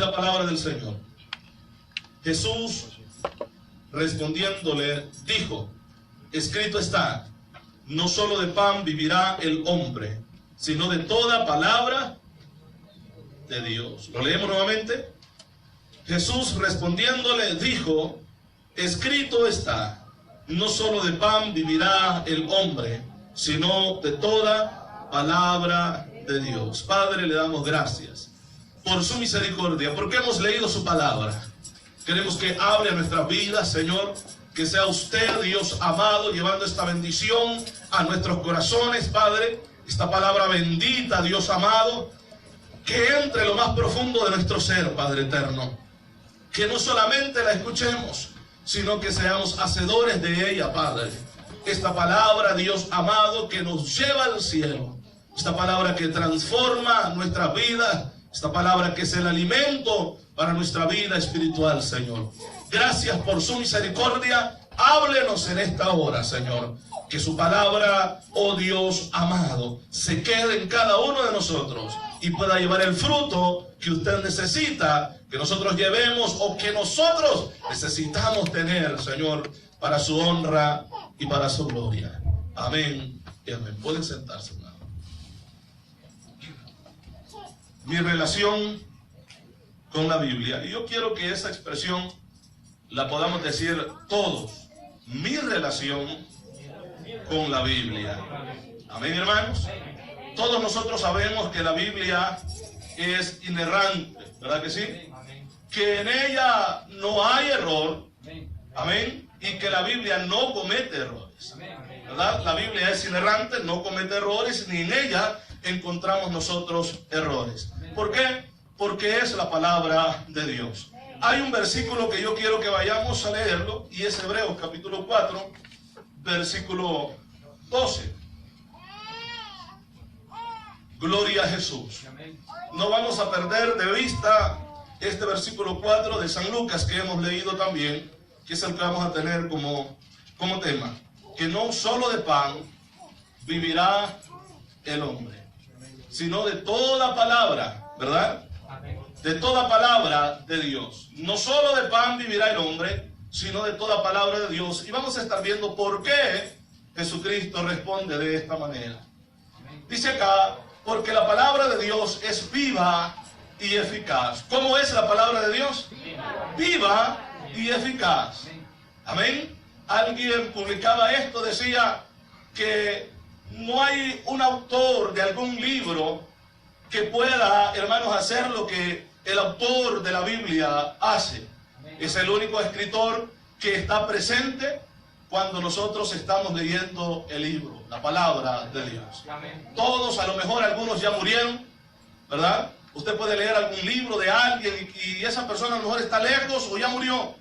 la palabra del Señor. Jesús respondiéndole dijo: escrito está, no solo de pan vivirá el hombre, sino de toda palabra de Dios. Lo leemos nuevamente. Jesús respondiéndole dijo: escrito está, no solo de pan vivirá el hombre, sino de toda palabra de Dios. Padre, le damos gracias por su misericordia, porque hemos leído su palabra. Queremos que hable a nuestras vidas, Señor, que sea usted, Dios amado, llevando esta bendición a nuestros corazones, Padre. Esta palabra bendita, Dios amado, que entre lo más profundo de nuestro ser, Padre eterno. Que no solamente la escuchemos, sino que seamos hacedores de ella, Padre. Esta palabra, Dios amado, que nos lleva al cielo. Esta palabra que transforma nuestra vida. Esta palabra que es el alimento para nuestra vida espiritual, Señor. Gracias por su misericordia. Háblenos en esta hora, Señor. Que su palabra, oh Dios amado, se quede en cada uno de nosotros y pueda llevar el fruto que usted necesita que nosotros llevemos, o que nosotros necesitamos tener, Señor, para su honra y para su gloria. Amén y amén. Pueden sentarse, hermano. Mi relación con la Biblia, y yo quiero que esa expresión la podamos decir todos: mi relación con la Biblia. Amén, hermanos. Todos nosotros sabemos que la Biblia es inerrante, ¿verdad que sí? Que en ella no hay error. Amén. Y que la Biblia no comete errores, ¿verdad? La Biblia es inerrante, no comete errores, ni en ella encontramos nosotros errores. ¿Por qué? Porque es la palabra de Dios. Hay un versículo que yo quiero que vayamos a leerlo, y es Hebreos capítulo 4, versículo 12. Gloria a Jesús. No vamos a perder de vista este versículo 4 de San Lucas que hemos leído también, que es el que vamos a tener como tema. Que no solo de pan vivirá el hombre, sino de toda palabra, ¿verdad? De toda palabra de Dios. No solo de pan vivirá el hombre, sino de toda palabra de Dios. Y vamos a estar viendo por qué Jesucristo responde de esta manera. Dice acá: porque la palabra de Dios es viva y eficaz. ¿Cómo es la palabra de Dios? Viva y eficaz. Amén. Alguien publicaba esto, decía que no hay un autor de algún libro que pueda, hermanos, hacer lo que el autor de la Biblia hace. Es el único escritor que está presente cuando nosotros estamos leyendo el libro, la palabra de Dios. Todos, a lo mejor algunos ya murieron, ¿verdad? Usted puede leer algún libro de alguien y esa persona a lo mejor está lejos o ya murió.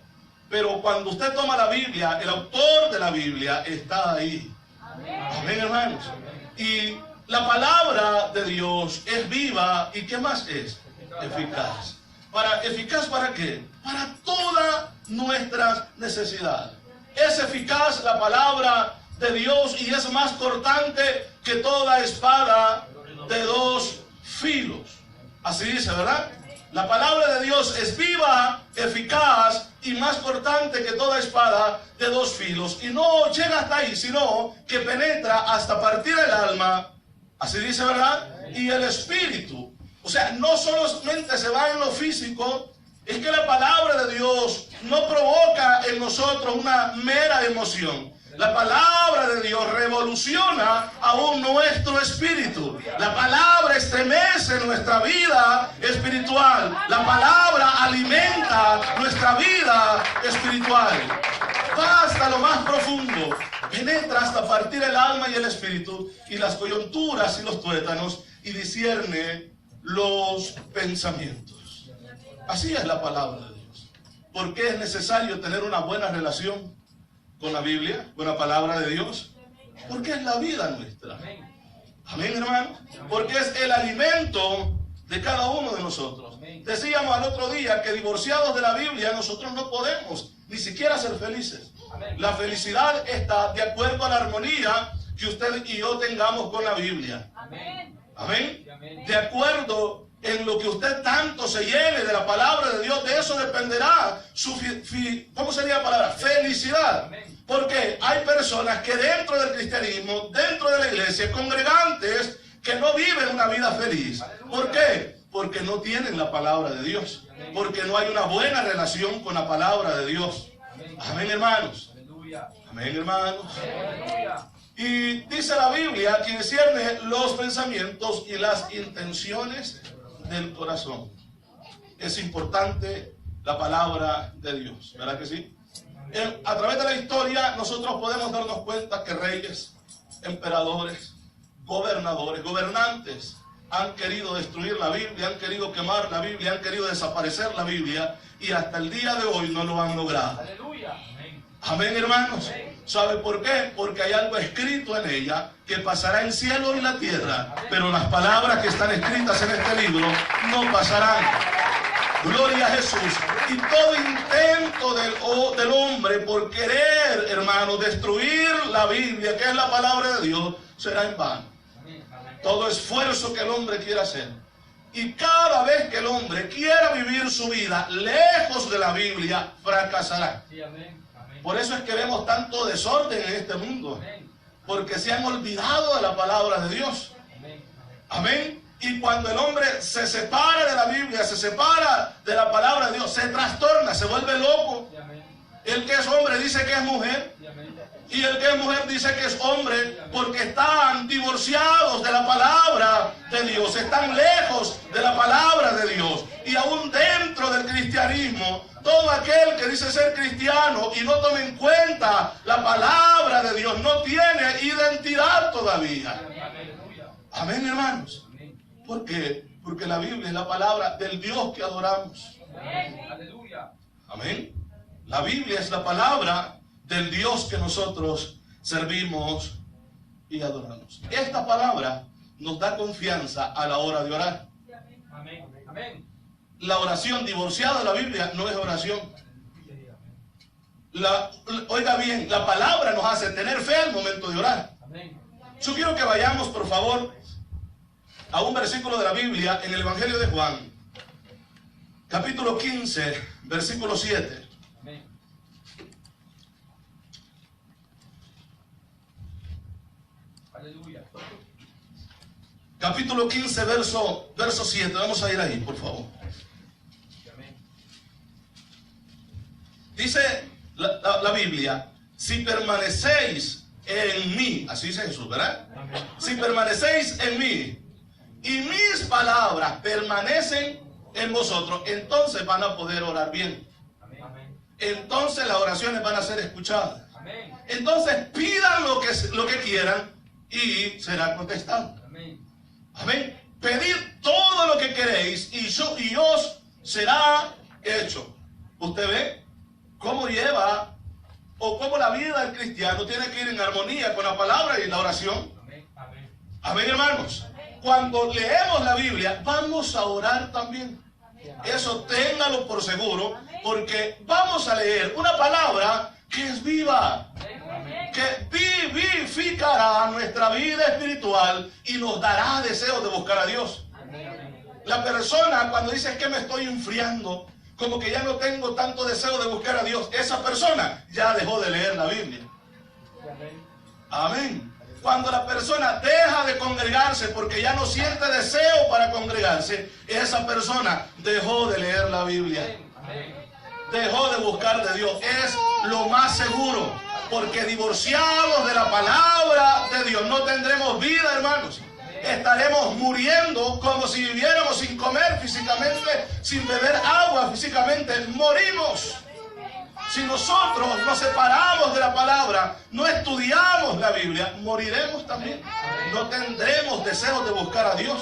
Pero cuando usted toma la Biblia, el autor de la Biblia está ahí. Amén, hermanos. Y la palabra de Dios es viva y ¿qué más es? Eficaz. ¿Eficaz para qué? Para todas nuestras necesidades. Es eficaz la palabra de Dios y es más cortante que toda espada de dos filos. Así dice, ¿verdad? La palabra de Dios es viva, eficaz y más cortante que toda espada de dos filos. Y no llega hasta ahí, sino que penetra hasta partir el alma. Así dice, ¿verdad? Y el espíritu. O sea, no solamente se va en lo físico. Es que la palabra de Dios no provoca en nosotros una mera emoción. La palabra de Dios revoluciona aún nuestro espíritu. La palabra estremece nuestra vida espiritual. La palabra alimenta nuestra vida espiritual. Va hasta lo más profundo. Penetra hasta partir el alma y el espíritu y las coyunturas y los tuétanos y discierne los pensamientos. Así es la palabra de Dios. ¿Por qué es necesario tener una buena relación con la Biblia, con la palabra de Dios? Porque es la vida nuestra. Amén, hermano. Porque es el alimento de cada uno de nosotros. Decíamos al otro día que divorciados de la Biblia nosotros no podemos ni siquiera ser felices. La felicidad está de acuerdo a la armonía que usted y yo tengamos con la Biblia. Amén. De acuerdo en lo que usted tanto se llene de la palabra de Dios, de eso dependerá su, ¿cómo sería la palabra? Felicidad. Porque hay personas que dentro del cristianismo, dentro de la iglesia, congregantes, que no viven una vida feliz. ¿Por qué? Porque no tienen la palabra de Dios. Porque no hay una buena relación con la palabra de Dios. Amén, hermanos. Amén, hermanos. Y dice la Biblia que discierne los pensamientos y las intenciones del corazón. Es importante la palabra de Dios, ¿verdad que sí? A través de la historia nosotros podemos darnos cuenta que reyes, emperadores, gobernadores, gobernantes han querido destruir la Biblia, han querido quemar la Biblia, han querido desaparecer la Biblia y hasta el día de hoy no lo han logrado. Aleluya. Amén, hermanos. ¿Sabe por qué? Porque hay algo escrito en ella que pasará el cielo y la tierra, pero las palabras que están escritas en este libro no pasarán. Gloria a Jesús. Y todo intento del hombre por querer, hermanos, destruir la Biblia, que es la palabra de Dios, será en vano. Todo esfuerzo que el hombre quiera hacer. Y cada vez que el hombre quiera vivir su vida lejos de la Biblia, fracasará. Por eso es que vemos tanto desorden en este mundo. Porque se han olvidado de la palabra de Dios. Amén. Y cuando el hombre se separa de la Biblia, se separa de la palabra de Dios, se trastorna, se vuelve loco. El que es hombre dice que es mujer. Y el que es mujer dice que es hombre, porque están divorciados de la palabra de Dios, están lejos de la palabra de Dios. Y aún dentro del cristianismo, todo aquel que dice ser cristiano y no toma en cuenta la palabra de Dios no tiene identidad todavía. Amén, hermanos. ¿Por qué? Porque la Biblia es la palabra del Dios que adoramos. Amén. La Biblia es la palabra del Dios que nosotros servimos y adoramos. Esta palabra nos da confianza a la hora de orar. Amén. La oración divorciada de la Biblia no es oración. Oiga bien, la palabra nos hace tener fe al momento de orar. Yo quiero que vayamos, por favor, a un versículo de la Biblia en el Evangelio de Juan, capítulo 15, versículo 7. Aleluya. Capítulo 15, verso 7. Vamos a ir ahí, por favor. Dice la Biblia: si permanecéis en mí, así dice Jesús, ¿verdad? Amén. Si permanecéis en mí y mis palabras permanecen en vosotros, entonces van a poder orar bien. Amén. Entonces las oraciones van a ser escuchadas. Amén. Entonces pidan lo que quieran y será contestado. Amén. Amén. Pedid todo lo que queréis y os será hecho. ¿Usted ve cómo lleva o cómo la vida del cristiano tiene que ir en armonía con la palabra y la oración? Amén. Amén. Amén, hermanos. Cuando leemos la Biblia, vamos a orar también. Eso téngalo por seguro, porque vamos a leer una palabra que es viva, que vivificará nuestra vida espiritual y nos dará deseos de buscar a Dios. La persona cuando dice que me estoy enfriando, como que ya no tengo tanto deseo de buscar a Dios, esa persona ya dejó de leer la Biblia. Amén. Cuando la persona deja de congregarse porque ya no siente deseo para congregarse, esa persona dejó de leer la Biblia. Dejó de buscar de Dios. Es lo más seguro, porque divorciados de la palabra de Dios no tendremos vida, hermanos. Estaremos muriendo como si viviéramos sin comer físicamente, sin beber agua físicamente. Morimos. Si nosotros nos separamos de la palabra, no estudiamos la Biblia, moriremos también. No tendremos deseos de buscar a Dios.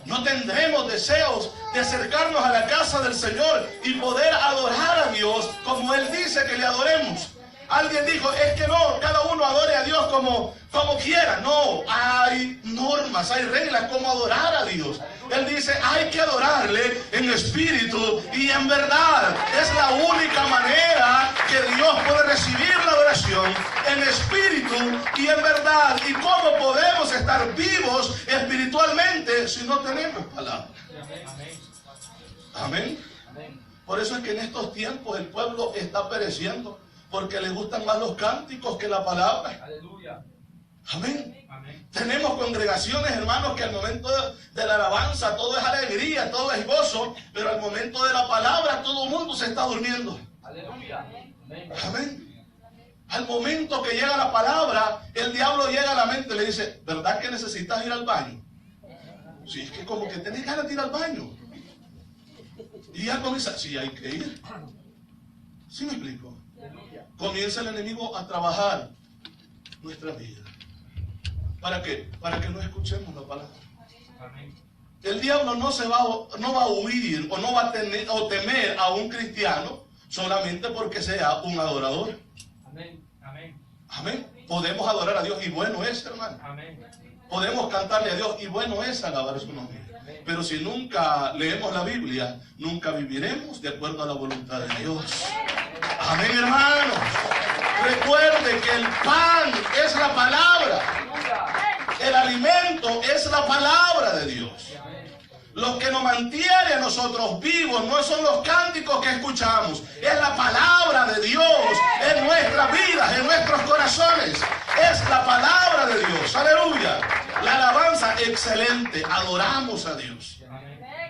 No tendremos deseos de acercarnos a la casa del Señor y poder adorar a Dios como Él dice que le adoremos. Alguien dijo, es que no, cada uno adore a Dios como quiera. No, hay normas, hay reglas como adorar a Dios. Él dice, hay que adorarle en espíritu y en verdad. Es la única manera que Dios puede recibir la adoración, en espíritu y en verdad. ¿Y cómo podemos estar vivos espiritualmente si no tenemos palabra? Amén. Por eso es que en estos tiempos el pueblo está pereciendo, porque le gustan más los cánticos que la palabra. Aleluya. Amén. Tenemos congregaciones, hermanos, que al momento de la alabanza todo es alegría, todo es gozo, pero al momento de la palabra todo el mundo se está durmiendo. Aleluya. Amén. Al momento que llega la palabra, el diablo llega a la mente y le dice, ¿verdad que necesitas ir al baño? Si es que como que tenés ganas de ir al baño. Y ya comienza, sí, hay que ir. ¿Sí me explico? Comienza el enemigo a trabajar nuestra vida. ¿Para qué? Para que no escuchemos la palabra. El diablo no va a huir o no va a temer a un cristiano solamente porque sea un adorador. Amén. Amén. Amén. Podemos adorar a Dios y bueno es, hermano. Amén. Podemos cantarle a Dios y bueno es alabar su nombre. Pero si nunca leemos la Biblia, nunca viviremos de acuerdo a la voluntad de Dios. Amén, hermanos. Recuerde que el pan es la palabra. El alimento es la palabra de Dios. Lo que nos mantiene a nosotros vivos no son los cánticos que escuchamos, es la palabra de Dios en nuestras vidas, en nuestros corazones. Es la palabra de Dios. Aleluya. La alabanza, excelente. Adoramos a Dios.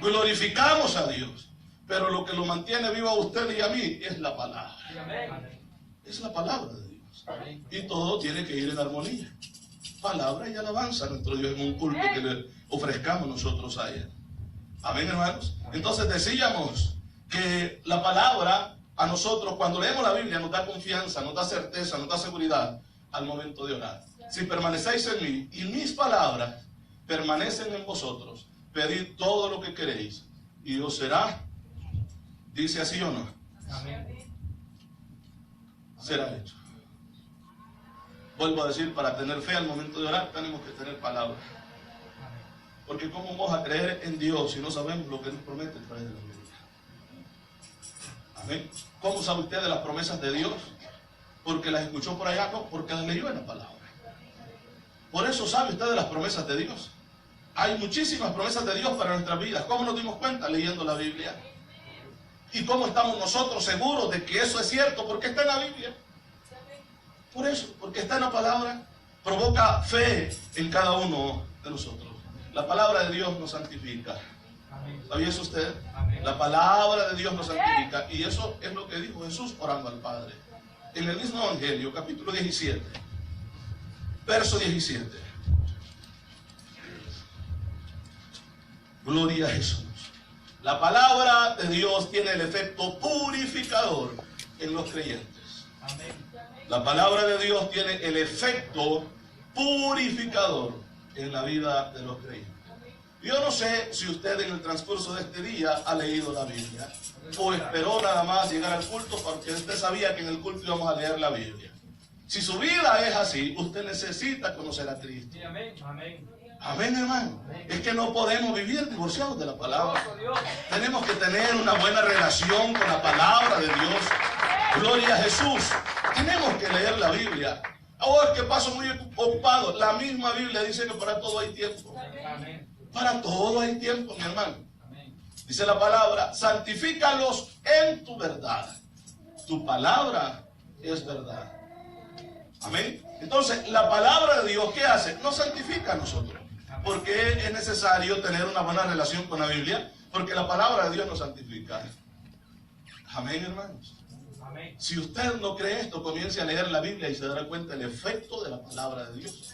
Glorificamos a Dios. Pero lo que lo mantiene vivo a usted y a mí es la palabra. Es la palabra de Dios. Y todo tiene que ir en armonía. Palabra y alabanza a nuestro Dios en un culto que le ofrezcamos nosotros a Él. Amén, hermanos. Entonces decíamos que la palabra a nosotros, cuando leemos la Biblia, nos da confianza, nos da certeza, nos da seguridad al momento de orar. Si permanecéis en mí y mis palabras permanecen en vosotros, pedid todo lo que queréis y os será, dice así o no, será hecho. Vuelvo a decir, para tener fe al momento de orar tenemos que tener palabra. Porque ¿cómo vamos a creer en Dios si no sabemos lo que nos promete a través de la Biblia? Amén. ¿Cómo sabe usted de las promesas de Dios? Porque las escuchó por allá, no, porque las leyó en la palabra. Por eso sabe usted de las promesas de Dios. Hay muchísimas promesas de Dios para nuestras vidas. ¿Cómo nos dimos cuenta? Leyendo la Biblia. ¿Y cómo estamos nosotros seguros de que eso es cierto? Porque está en la Biblia. Por eso, porque está en la palabra, provoca fe en cada uno de nosotros. La palabra de Dios nos santifica. ¿Sabía eso usted? La palabra de Dios nos santifica. Y eso es lo que dijo Jesús orando al Padre. En el mismo Evangelio, capítulo 17, verso 17. Gloria a Jesús. La palabra de Dios tiene el efecto purificador en los creyentes. La palabra de Dios tiene el efecto purificador en la vida de los creyentes. Yo no sé si usted en el transcurso de este día ha leído la Biblia o esperó nada más llegar al culto porque usted sabía que en el culto íbamos a leer la Biblia. Si su vida es así, usted necesita conocer a Cristo. Amén, hermano. Es que no podemos vivir divorciados de la palabra. Tenemos que tener una buena relación con la palabra de Dios. Gloria a Jesús. Tenemos que leer la Biblia. Oh, es que paso muy ocupado. La misma Biblia dice que para todo hay tiempo. Para todo hay tiempo, mi hermano. Dice la palabra, santifícalos en tu verdad. Tu palabra es verdad. Amén. Entonces, la palabra de Dios, ¿qué hace? Nos santifica a nosotros. Porque es necesario tener una buena relación con la Biblia, porque la palabra de Dios nos santifica. Amén, hermanos. Si usted no cree esto, comience a leer la Biblia y se dará cuenta del efecto de la palabra de Dios.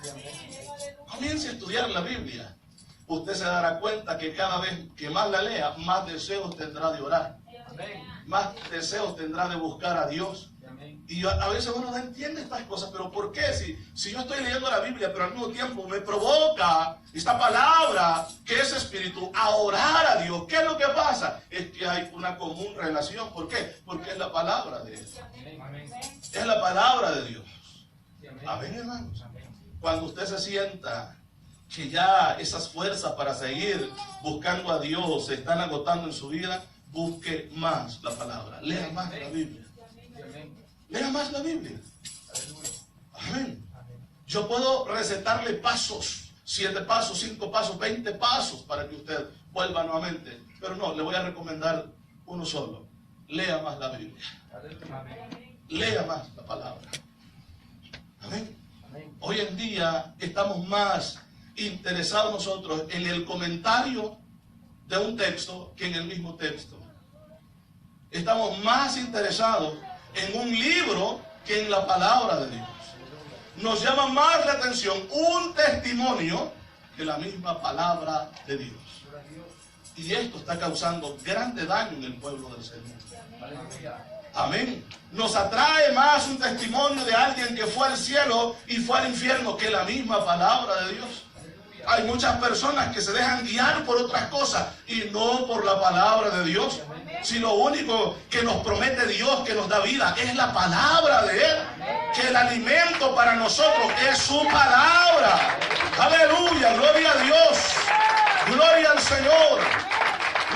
Comience a estudiar la Biblia. Usted se dará cuenta que cada vez que más la lea, más deseos tendrá de orar. Más deseos tendrá de buscar a Dios. Y a veces uno no entiende estas cosas, pero ¿por qué? Si yo estoy leyendo la Biblia, pero al mismo tiempo me provoca esta palabra, que es espíritu, a orar a Dios. ¿Qué es lo que pasa? Es que hay una común relación. ¿Por qué? Porque es la palabra de Él. Es la palabra de Dios. Amén, hermanos. Cuando usted se sienta que ya esas fuerzas para seguir buscando a Dios se están agotando en su vida, busque más la palabra. Lea más la Biblia. Lea más la Biblia. Amén. Yo puedo recetarle pasos, 7 pasos, 5 pasos, 20 pasos para que usted vuelva nuevamente. Pero no, le voy a recomendar uno solo. Lea más la Biblia. Lea más la palabra. Amén. Hoy en día estamos más interesados nosotros en el comentario de un texto que en el mismo texto. Estamos más interesados en un libro que en la palabra de Dios. Nos llama más la atención un testimonio que la misma palabra de Dios. Y esto está causando grande daño en el pueblo del Señor. Amén. Nos atrae más un testimonio de alguien que fue al cielo y fue al infierno que la misma palabra de Dios. Hay muchas personas que se dejan guiar por otras cosas y no por la palabra de Dios. Si lo único que nos promete Dios, que nos da vida, es la palabra de Él. Que el alimento para nosotros es su palabra. Aleluya, gloria a Dios. Gloria al Señor.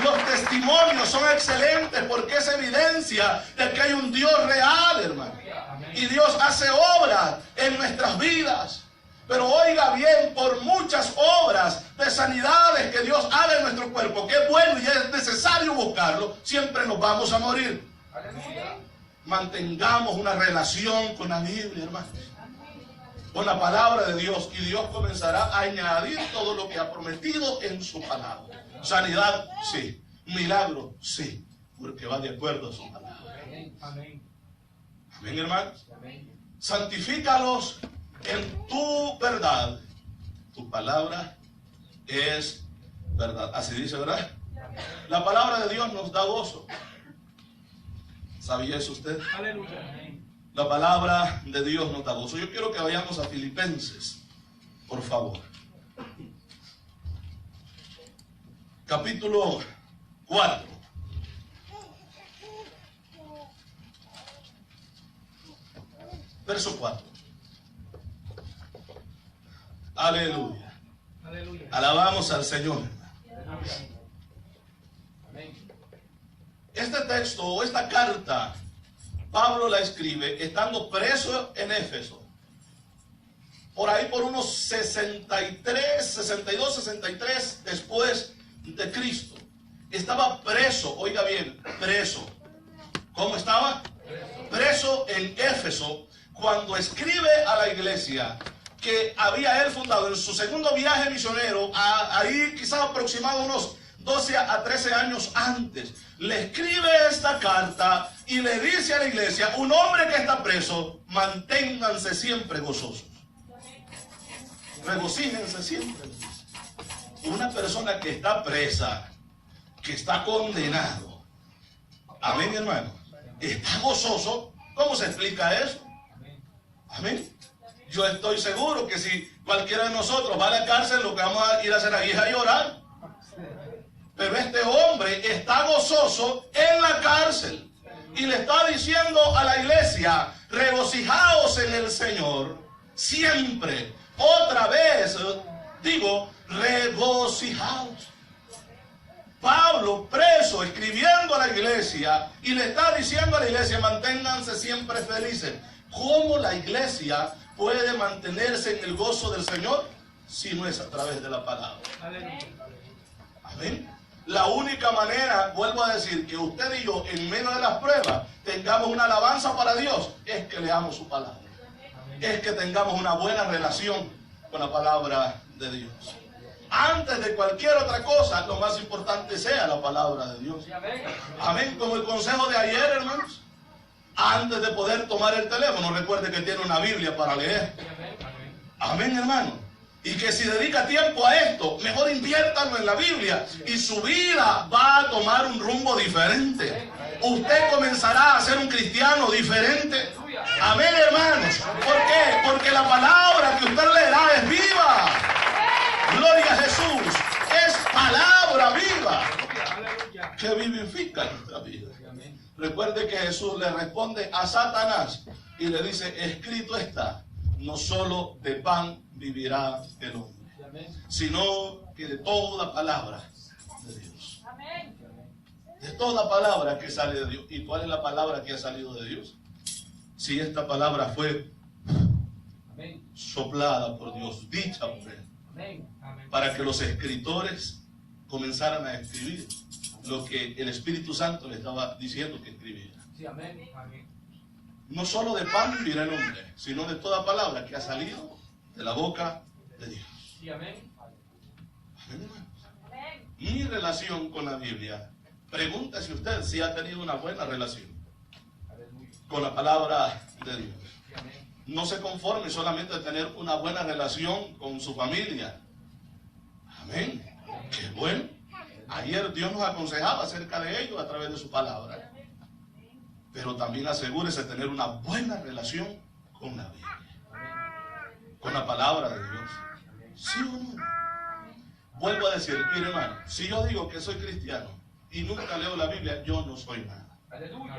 Los testimonios son excelentes porque es evidencia de que hay un Dios real, hermano. Y Dios hace obras en nuestras vidas. Pero oiga bien, por muchas obras de sanidades que Dios haga en nuestro cuerpo, que es bueno y es necesario buscarlo, siempre nos vamos a morir. Mantengamos una relación con la Biblia, hermanos, con la palabra de Dios, y Dios comenzará a añadir todo lo que ha prometido en su palabra. Sanidad, sí. Milagro, sí, porque va de acuerdo a su palabra. Amén, hermanos. Santifícalos en tu verdad. Tu palabra es verdad. Así dice, ¿verdad? La palabra de Dios nos da gozo. ¿Sabía eso usted? La palabra de Dios nos da gozo. Yo quiero que vayamos a Filipenses, por favor. Capítulo 4. Verso 4. Aleluya. Aleluya. Alabamos al Señor. Este texto o esta carta, Pablo la escribe estando preso en Éfeso. Por ahí por unos 62, 63 después de Cristo. Estaba preso, oiga bien, preso. ¿Cómo estaba? Preso en Éfeso, cuando escribe a la iglesia que había él fundado en su segundo viaje misionero, ahí quizás aproximado unos 12 a 13 años antes. Le escribe esta carta y le dice a la iglesia: un hombre que está preso, manténganse siempre gozosos. Regocíjense siempre. Una persona que está presa, que está condenado, amén, hermano, está gozoso. ¿Cómo se explica eso? Amén. Yo estoy seguro que si cualquiera de nosotros va a la cárcel, lo que vamos a ir a hacer ahí es a llorar. Pero este hombre está gozoso en la cárcel y le está diciendo a la iglesia: regocijaos en el Señor siempre. Otra vez digo, regocijaos. Pablo preso, escribiendo a la iglesia, y le está diciendo a la iglesia: manténganse siempre felices. ¿Cómo la iglesia puede mantenerse en el gozo del Señor si no es a través de la palabra? Amén. La única manera, vuelvo a decir, que usted y yo en medio de las pruebas tengamos una alabanza para Dios es que leamos su palabra. Es que tengamos una buena relación con la palabra de Dios. Antes de cualquier otra cosa, lo más importante sea la palabra de Dios. Amén. Como el consejo de ayer, hermanos. Antes de poder tomar el teléfono, recuerde que tiene una Biblia para leer. Amén, hermano. Y que si dedica tiempo a esto, mejor inviértalo en la Biblia y su vida va a tomar un rumbo diferente. Usted comenzará a ser un cristiano diferente. Amén, hermanos. ¿Por qué? Porque la palabra que usted leerá es viva. Gloria a Jesús. Es palabra viva que vivifica nuestra vida. Recuerde que Jesús le responde a Satanás y le dice, escrito está, no solo de pan vivirá el hombre, sino que de toda palabra de Dios. De toda palabra que sale de Dios. ¿Y cuál es la palabra que ha salido de Dios? Si esta palabra fue soplada por Dios, dicha por Él, para que los escritores comenzaran a escribir lo que el Espíritu Santo le estaba diciendo que escribiera. No solo de pan vivirá el hombre, sino de toda palabra que ha salido de la boca de Dios. Amén. Mi relación con la Biblia, pregúntese usted si ha tenido una buena relación con la palabra de Dios. No se conforme solamente a tener una buena relación con su familia. Amén. Qué bueno. Ayer Dios nos aconsejaba acerca de ello a través de su palabra. Pero también asegúrese de tener una buena relación con la Biblia, con la palabra de Dios. ¿Sí o no? Vuelvo a decir, mire hermano, si yo digo que soy cristiano y nunca leo la Biblia, yo no soy nada. Aleluya.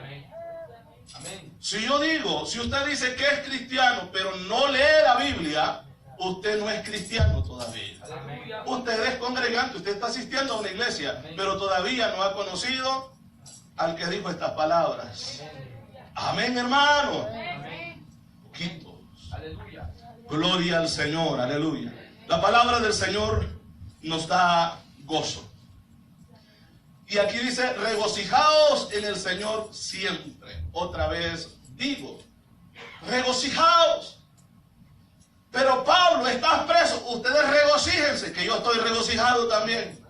Amén. Si yo digo, si usted dice que es cristiano, pero no lee la Biblia, usted no es cristiano todavía. Aleluya. Usted es congregante, usted está asistiendo a una iglesia, pero todavía no ha conocido al que dijo estas palabras. Amén, hermano. Amén. Poquitos. Aleluya. Gloria al Señor, aleluya. La palabra del Señor nos da gozo. Y aquí dice, regocijaos en el Señor siempre. Otra vez digo, regocijaos. Pero Pablo, estás preso. Ustedes regocíjense, que yo estoy regocijado también.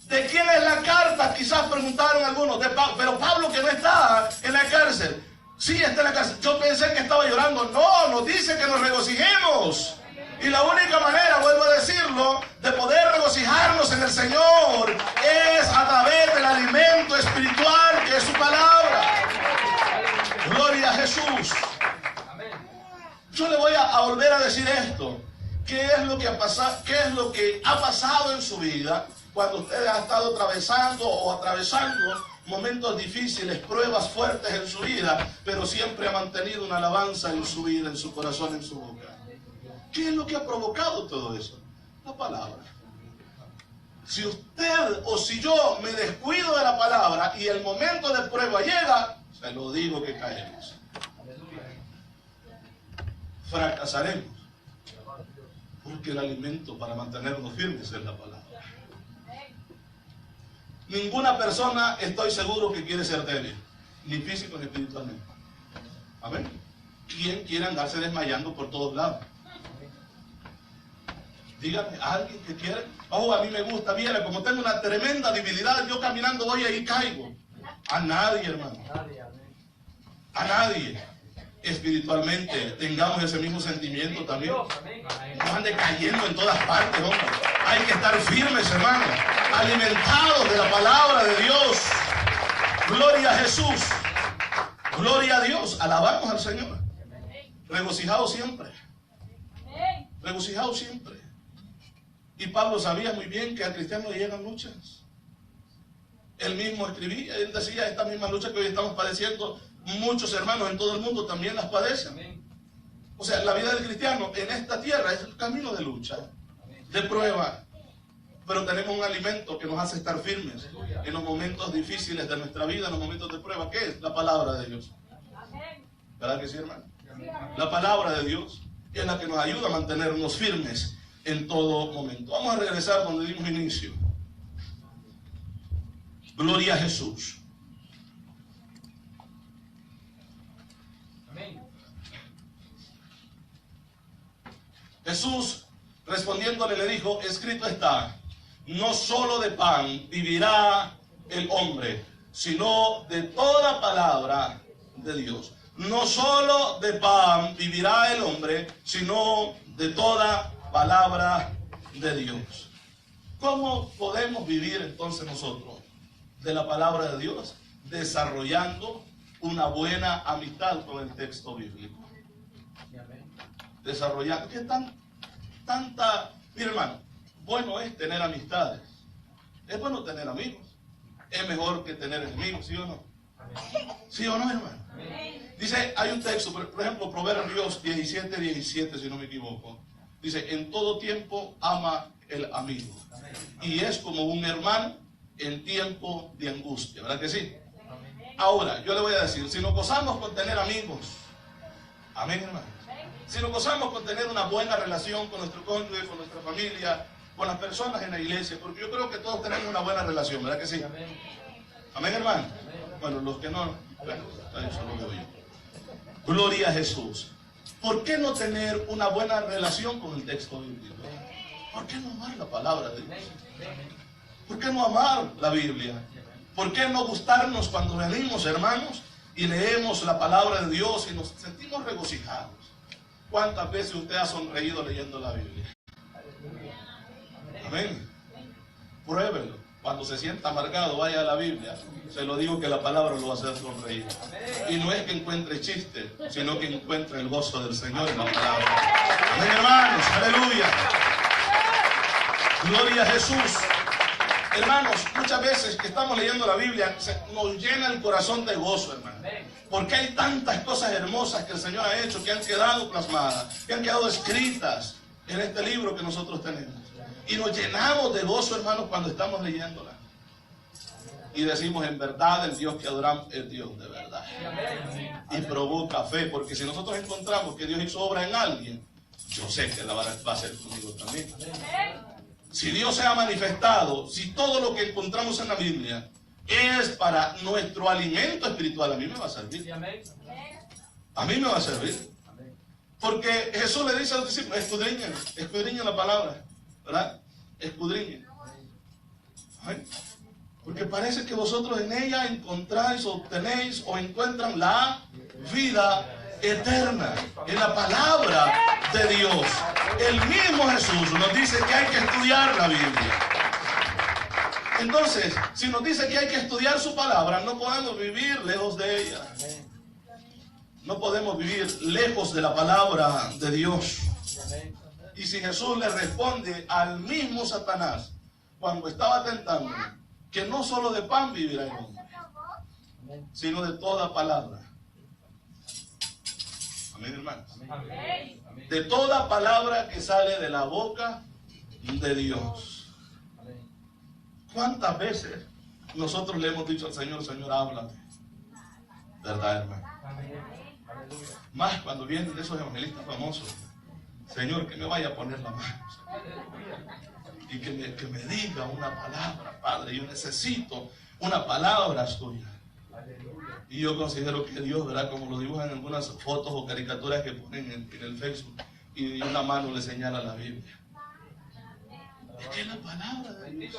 ¿De quién es la carta? Quizás preguntaron algunos. De Pablo. Pero Pablo, que no está en la cárcel. Sí, está en la cárcel. Yo pensé que estaba llorando. No, nos dice que nos regocijemos. Y la única manera, vuelvo a decirlo, de poder regocijarnos en el Señor es a través del alimento espiritual que es su palabra. Gloria a Jesús. Yo le voy a volver a decir esto. ¿Qué es lo que ha pasado en su vida cuando usted ha estado atravesando momentos difíciles, pruebas fuertes en su vida, pero siempre ha mantenido una alabanza en su vida, en su corazón, en su boca? ¿Qué es lo que ha provocado todo eso? La palabra. Si usted o si yo me descuido de la palabra y el momento de prueba llega, se lo digo que caemos. Fracasaremos. Porque el alimento para mantenernos firmes es la palabra. Ninguna persona, estoy seguro, que quiere ser débil, ni físico ni espiritualmente. Amén. ¿Quién quiere andarse desmayando por todos lados? Dígame, ¿alguien que quiere? Oh, a mí me gusta, mira, como tengo una tremenda debilidad, yo caminando voy ahí y caigo. A nadie, hermano. A nadie. Espiritualmente tengamos ese mismo sentimiento también. No ande cayendo en todas partes, hombre. Hay que estar firmes, hermano, alimentados de la palabra de Dios. Gloria a Jesús. Gloria a Dios. Alabamos al Señor. Regocijados siempre. Regocijados siempre. Y Pablo sabía muy bien que al cristiano le llegan luchas. Él mismo escribía, él decía, esta misma lucha que hoy estamos padeciendo, muchos hermanos en todo el mundo también las padecen. O sea, la vida del cristiano en esta tierra es el camino de lucha, de prueba. Pero tenemos un alimento que nos hace estar firmes en los momentos difíciles de nuestra vida, en los momentos de prueba. ¿Qué es? La palabra de Dios. ¿Verdad que sí, hermano? La palabra de Dios es la que nos ayuda a mantenernos firmes en todo momento. Vamos a regresar donde dimos inicio. Gloria a Jesús. Jesús respondiéndole le dijo, escrito está, no solo de pan vivirá el hombre, sino de toda palabra de Dios. No solo de pan vivirá el hombre, sino de toda palabra de Dios. ¿Cómo podemos vivir entonces nosotros de la palabra de Dios? Desarrollando una buena amistad con el texto bíblico. Desarrollando. ¿Qué tanta? Mira, hermano, bueno es tener amistades. Es bueno tener amigos. Es mejor que tener enemigos, ¿sí o no? ¿Sí o no, hermano? Dice, hay un texto, por ejemplo, Proverbios 17:17, si no me equivoco. Dice, en todo tiempo ama el amigo. Y es como un hermano en tiempo de angustia, ¿verdad que sí? Ahora, yo le voy a decir, si nos gozamos con tener amigos, amén, hermano. Si nos gozamos con tener una buena relación con nuestro cónyuge, con nuestra familia, con las personas en la iglesia, porque yo creo que todos tenemos una buena relación, ¿verdad que sí? Amén, hermano. Bueno, los que no, bueno, eso lo veo yo. Gloria a Jesús. ¿Por qué no tener una buena relación con el texto bíblico? ¿Por qué no amar la palabra de Dios? ¿Por qué no amar la Biblia? ¿Por qué no gustarnos cuando venimos, hermanos, y leemos la palabra de Dios y nos sentimos regocijados? ¿Cuántas veces usted ha sonreído leyendo la Biblia? Amén. Pruébelo. Cuando se sienta amargado, vaya a la Biblia. Se lo digo que la palabra lo va a hacer sonreír. Y no es que encuentre chiste, sino que encuentre el gozo del Señor en la palabra. Amén, hermanos. Aleluya. Gloria a Jesús. Hermanos, muchas veces que estamos leyendo la Biblia, nos llena el corazón de gozo, hermano. Porque hay tantas cosas hermosas que el Señor ha hecho, que han quedado plasmadas, que han quedado escritas en este libro que nosotros tenemos. Y nos llenamos de gozo, hermanos, cuando estamos leyéndola. Y decimos, en verdad, el Dios que adoramos es Dios de verdad. Y provoca fe, porque si nosotros encontramos que Dios hizo obra en alguien, yo sé que la va a hacer conmigo también. Si Dios se ha manifestado, si todo lo que encontramos en la Biblia es para nuestro alimento espiritual, a mí me va a servir. A mí me va a servir. Porque Jesús le dice a los discípulos, escudriñen la palabra, ¿verdad? Escudriñen. ¿Ay? Porque parece que vosotros en ella encontráis, obtenéis o encuentran la vida eterna, en la palabra de Dios. El mismo Jesús nos dice que hay que estudiar la Biblia. Entonces, si nos dice que hay que estudiar su palabra, no podemos vivir lejos de ella. No podemos vivir lejos de la palabra de Dios. Y si Jesús le responde al mismo Satanás cuando estaba tentando, que no solo de pan vivirá el hombre, sino de toda palabra. Amén, hermanos. De toda palabra que sale de la boca de Dios. ¿Cuántas veces nosotros le hemos dicho al Señor, Señor, háblame? ¿Verdad, hermano? Más cuando vienen de esos evangelistas famosos. Señor, que me vaya a poner la mano. Y que me diga una palabra, Padre. Yo necesito una palabra suya. Y yo considero que Dios, ¿verdad? Como lo dibujan en algunas fotos o caricaturas que ponen en el Facebook. Y una mano le señala la Biblia. Es que es la palabra de Dios.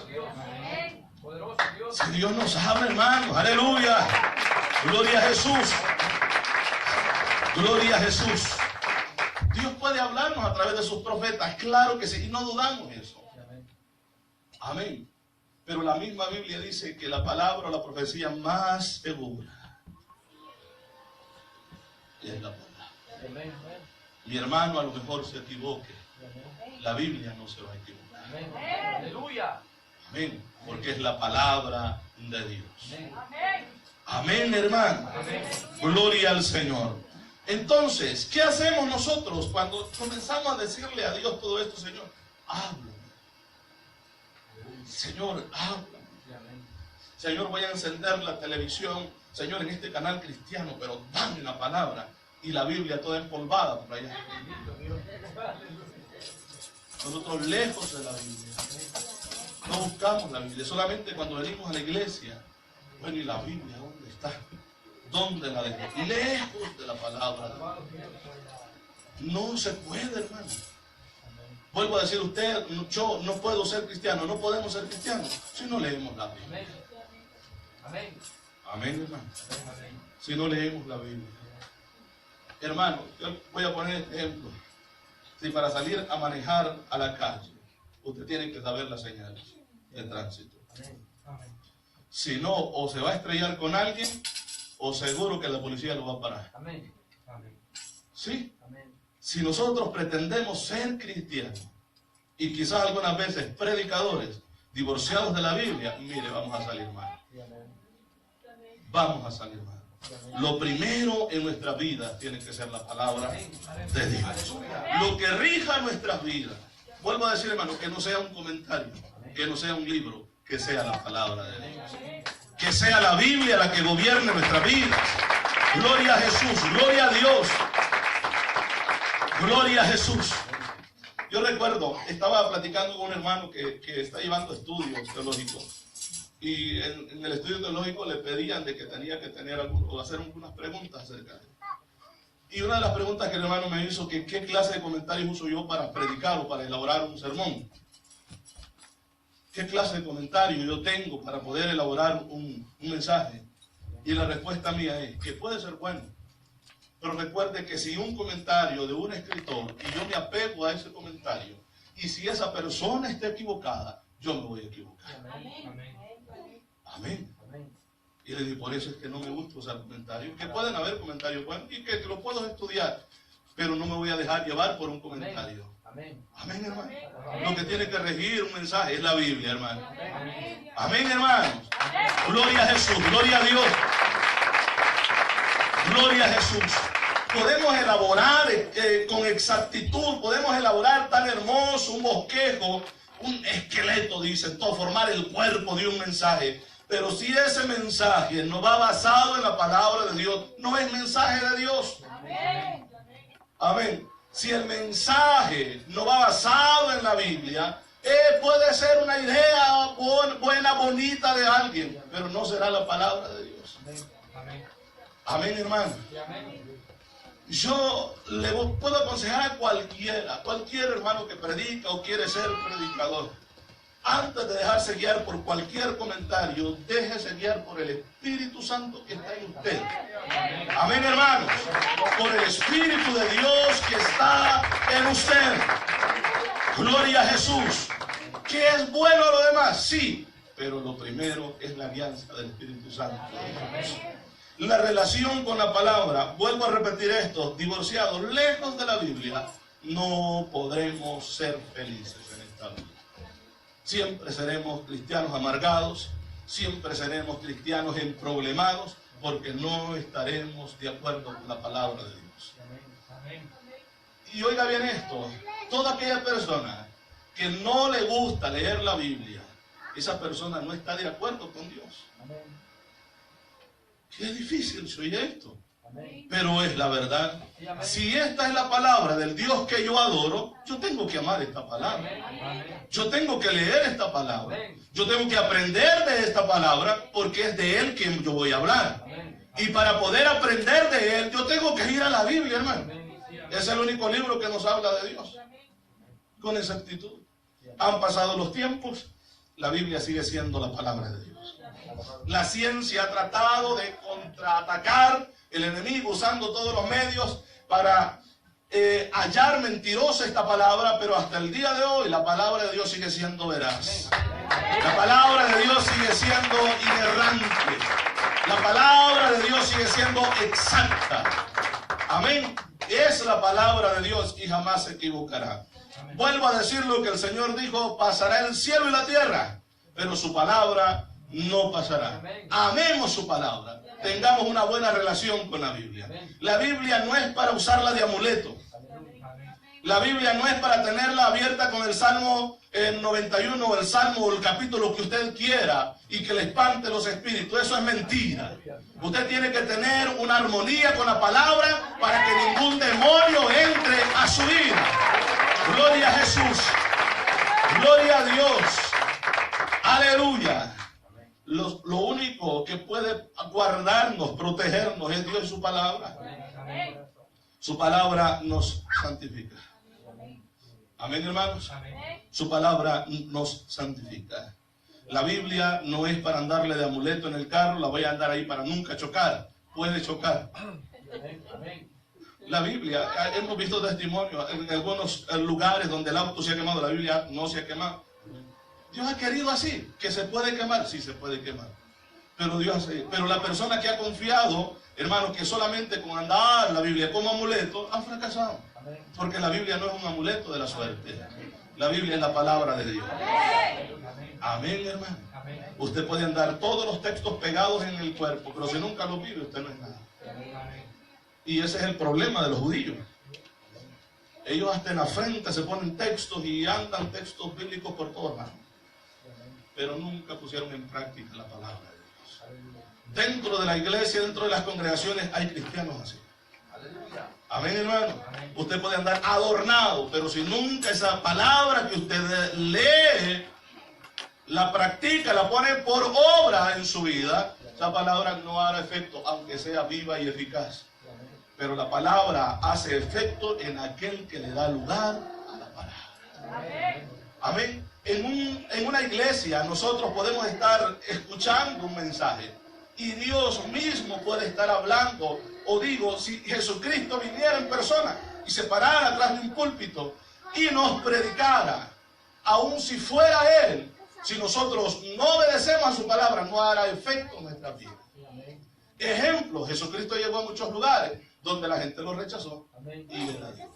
Si Dios nos habla, hermanos, aleluya. Gloria a Jesús. Gloria a Jesús. Dios puede hablarnos a través de sus profetas, claro que sí, y no dudamos eso. Amén. Pero la misma Biblia dice que la palabra o la profecía más segura es la palabra. Mi hermano a lo mejor se equivoque, la Biblia no se va a equivocar. Aleluya. Amén. Porque es la palabra de Dios. Amén, hermano. Gloria al Señor. Entonces, ¿qué hacemos nosotros cuando comenzamos a decirle a Dios todo esto? Señor, háblame. Señor, háblame. Señor, voy a encender la televisión. Señor, en este canal cristiano, pero dame la palabra. Y la Biblia toda empolvada por allá. Nosotros lejos de la Biblia. No buscamos la Biblia. Solamente cuando venimos a la iglesia. Bueno, ¿y la Biblia dónde está? ¿Dónde la dejó? Lejos de la palabra. No se puede, hermano. Vuelvo a decir, usted, yo no puedo ser cristiano, no podemos ser cristianos si no leemos la Biblia. Amén. Amén, hermano. Si no leemos la Biblia. Hermano, yo voy a poner ejemplo. Si para salir a manejar a la calle, usted tiene que saber las señales de tránsito. Si no, o se va a estrellar con alguien, o seguro que la policía lo va a parar. ¿Sí? Si nosotros pretendemos ser cristianos, y quizás algunas veces predicadores, divorciados de la Biblia, mire, vamos a salir mal. Vamos a salir mal. Lo primero en nuestra vida tiene que ser la palabra de Dios. Lo que rija nuestras vidas. Vuelvo a decir, hermano, que no sea un comentario, que no sea un libro, que sea la palabra de Dios. Que sea la Biblia la que gobierne nuestras vidas. Gloria a Jesús, gloria a Dios. Gloria a Jesús. Yo recuerdo, estaba platicando con un hermano que está llevando estudios teológicos. Y en el estudio teológico le pedían de que tenía que tener o hacer algunas preguntas acerca de él. Y una de las preguntas que el hermano me hizo, que qué clase de comentarios uso yo para predicar o para elaborar un sermón. ¿Qué clase de comentario yo tengo para poder elaborar un mensaje? Y la respuesta mía es que puede ser bueno. Pero recuerde que si un comentario de un escritor y yo me apego a ese comentario, y si esa persona está equivocada, yo me voy a equivocar. Amén. Y le digo, por eso es que no me gusta usar comentarios, que pueden haber comentarios buenos y que lo puedo estudiar, pero no me voy a dejar llevar por un comentario. Amén, hermano. Lo que tiene que regir un mensaje es la Biblia, hermano. Amén, hermanos. Gloria a Jesús, gloria a Dios. Gloria a Jesús. Podemos elaborar con exactitud, podemos elaborar tan hermoso un bosquejo, un esqueleto, dicen, todo, formar el cuerpo de un mensaje. Pero si ese mensaje no va basado en la palabra de Dios, no es mensaje de Dios. Amén. Amén. Si el mensaje no va basado en la Biblia, puede ser una idea buena, bonita de alguien, pero no será la palabra de Dios. Amén. Amén, hermano. Yo le puedo aconsejar a cualquier hermano que predica o quiere ser predicador. Antes de dejarse guiar por cualquier comentario, déjese guiar por el Espíritu Santo que está en usted. Amén, hermanos. Por el Espíritu de Dios que está en usted. Gloria a Jesús. ¿Qué es bueno lo demás? Sí, pero lo primero es la alianza del Espíritu Santo. La relación con la palabra, vuelvo a repetir esto, divorciados, lejos de la Biblia, no podremos ser felices en esta vida. Siempre seremos cristianos amargados, siempre seremos cristianos emproblemados, porque no estaremos de acuerdo con la palabra de Dios. Y oiga bien esto, toda aquella persona que no le gusta leer la Biblia, esa persona no está de acuerdo con Dios. Qué difícil se oye esto, pero es la verdad. Si esta es la palabra del Dios que yo adoro, yo tengo que amar esta palabra. Yo tengo que leer esta palabra. Yo tengo que aprender de esta palabra porque es de Él que yo voy a hablar. Y para poder aprender de Él, yo tengo que ir a la Biblia, hermano. Es el único libro que nos habla de Dios. Con exactitud. Han pasado los tiempos, la Biblia sigue siendo la palabra de Dios. La ciencia ha tratado de contraatacar el enemigo usando todos los medios para hallar mentirosa esta palabra, pero hasta el día de hoy la palabra de Dios sigue siendo veraz. La palabra de Dios sigue siendo inerrante. La palabra de Dios sigue siendo exacta. Amén. Es la palabra de Dios y jamás se equivocará. Vuelvo a decir lo que el Señor dijo: pasará el cielo y la tierra, pero su palabra no pasará. Amemos su palabra. Tengamos una buena relación con la Biblia. La Biblia no es para usarla de amuleto. La Biblia no es para tenerla abierta con el Salmo 91 o el Salmo o el capítulo que usted quiera y que le espante los espíritus. Eso es mentira. Usted tiene que tener una armonía con la palabra para que ningún demonio entre a su vida. Gloria a Jesús. Gloria a Dios. Aleluya. Lo único que puede guardarnos, protegernos es Dios y su palabra. Su palabra nos santifica. Amén, hermanos. Su palabra nos santifica. La Biblia no es para andarle de amuleto en el carro, la voy a andar ahí para nunca chocar. Puede chocar. La Biblia, hemos visto testimonios en algunos lugares donde el auto se ha quemado, la Biblia no se ha quemado. Dios ha querido así, que se puede quemar, sí se puede quemar. Pero la persona que ha confiado, hermanos, que solamente con andar la Biblia como amuleto, han fracasado. Porque la Biblia no es un amuleto de la suerte. La Biblia es la palabra de Dios. Amén, hermano. Usted puede andar todos los textos pegados en el cuerpo, pero si nunca lo vive, usted no es nada. Y ese es el problema de los judíos. Ellos hasta en la frente se ponen textos y andan textos bíblicos por todos lados. Pero nunca pusieron en práctica la palabra de Dios. Dentro de la iglesia, dentro de las congregaciones, hay cristianos así. Amén, hermano. Usted puede andar adornado, pero si nunca esa palabra que usted lee, la practica, la pone por obra en su vida, esa palabra no hará efecto, aunque sea viva y eficaz. Pero la palabra hace efecto en aquel que le da lugar a la palabra. Amén. En una iglesia nosotros podemos estar escuchando un mensaje y Dios mismo puede estar hablando. O digo, si Jesucristo viniera en persona y se parara atrás de un púlpito y nos predicara, aun si fuera Él, si nosotros no obedecemos a su palabra, no hará efecto en nuestra vida. Ejemplo, Jesucristo llegó a muchos lugares donde la gente lo rechazó y le da Dios.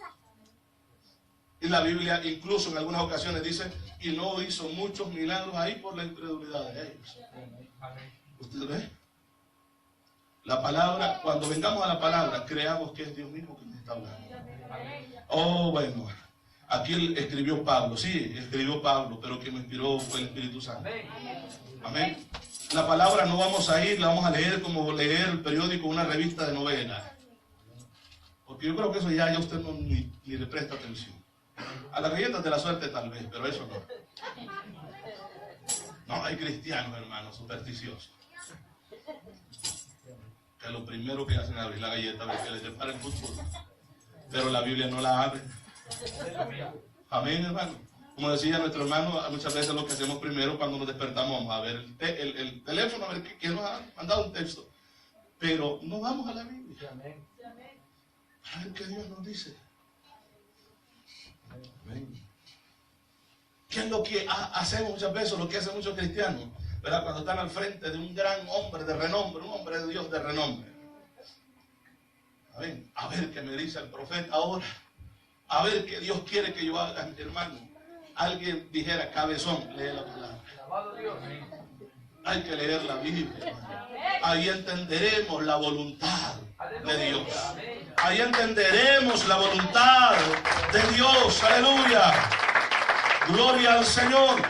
Y la Biblia incluso en algunas ocasiones dice, y no hizo muchos milagros ahí por la incredulidad de ellos. ¿Usted ve? La palabra, cuando vengamos a la palabra, creamos que es Dios mismo que nos está hablando. Oh, bueno, aquí él escribió Pablo, sí, escribió Pablo, pero quien me inspiró fue el Espíritu Santo. Amén. La palabra no vamos a ir, la vamos a leer como leer el periódico, una revista de novela. Porque yo creo que eso ya usted ni le presta atención. A las galletas de la suerte tal vez, pero eso no. No, hay cristianos, hermanos, supersticiosos. Que lo primero que hacen es abrir la galleta, ver que les separa el fútbol. Pero la Biblia no la abre. Amén, hermano. Como decía nuestro hermano, muchas veces lo que hacemos primero cuando nos despertamos, vamos a ver el teléfono, a ver que nos ha mandado un texto. Pero no vamos a la Biblia. A ver qué Dios nos dice. Amén. ¿Qué es lo que hacemos muchas veces, lo que hacen muchos cristianos? ¿Verdad? Cuando están al frente de un gran hombre de renombre, un hombre de Dios de renombre. Amén. A ver qué me dice el profeta ahora. A ver qué Dios quiere que yo haga, hermano. Alguien dijera, cabezón, lee la palabra. Hay que leer la Biblia, hermano. Ahí entenderemos la voluntad de Dios. Ahí entenderemos la voluntad de Dios. Aleluya. Gloria al Señor.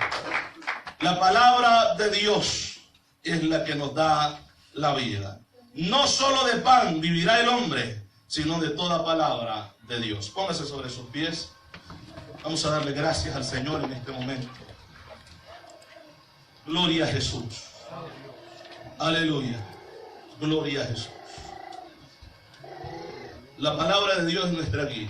La palabra de Dios es la que nos da la vida. No solo de pan vivirá el hombre, sino de toda palabra de Dios. Póngase sobre sus pies. Vamos a darle gracias al Señor en este momento. Gloria a Jesús. Aleluya. Gloria a Jesús. La palabra de Dios es nuestra guía.